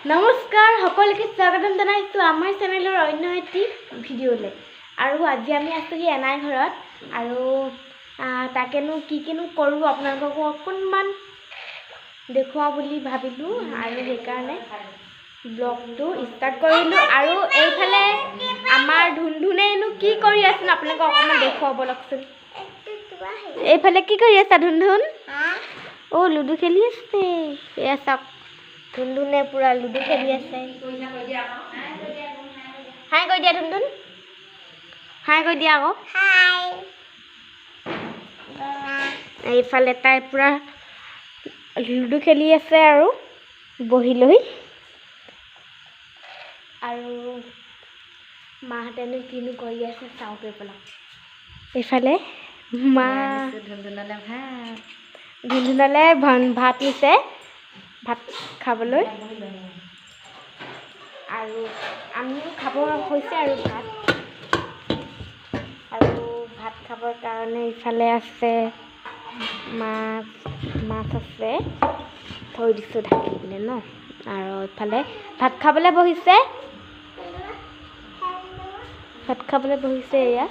নমস্কাৰ সকলোকে স্বাগতম জনাইছো আমাৰ চেনেলৰ অন্য এটি ভিডিঅ'লে আৰু আজি আমি আছো কি এনাই ঘৰত আৰু তাকেনো কিনো কৰো আপোনালোকক অকণমান দেখুৱা বুলি ভাবিলো আৰু সেইকাৰণে ব্লগটো ষ্টাৰ্ট কৰিলো আৰু এইফালে আমাৰ ধুনধুনেনো কি কৰি আছে আপোনালোকক অকণমান দেখুৱাব লাগছিল এইফালে কি কৰি আছে ধুনধুন ও লুডু খেলি আছে এয়া চাওক ধুনধুনে পুৰা লুডু খেলি আছে হাই কৈ দিয়া ধুনধুন হাই কৈ দিয়া আকৌ হাই এইফালে তাই পুৰা লুডু খেলি আছে আৰু বহি লৈ আৰু মাহঁতেনো কিনো কৰি আছে চাওক এইফালে এইফালে মা ধুনধুনলে ভাত নিছে ভাত খাবলৈ আৰু আমিও খাব হৈছে আৰু ভাত খাবৰ কাৰণে ইফালে আছে মাছ আছে থৈ দিছোঁ ঢাকি পিনে ন আৰু ইফালে ভাত খাবলৈ বহিছে এয়া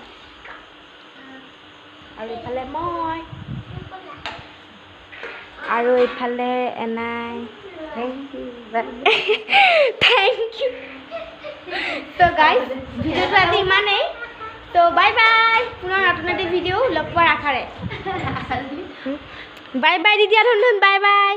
আৰু ইফালে মই আৰু এইফালে এনাই থ্যাংক ইউ তো গাইজ ভিডিওটো আজি ইমানেই তো বাই বাই পুনৰ নতুন এটি ভিডিও লগ পোৱাৰ আশাৰে বাই বাই দি দিয়া ধুনধুন বাই বাই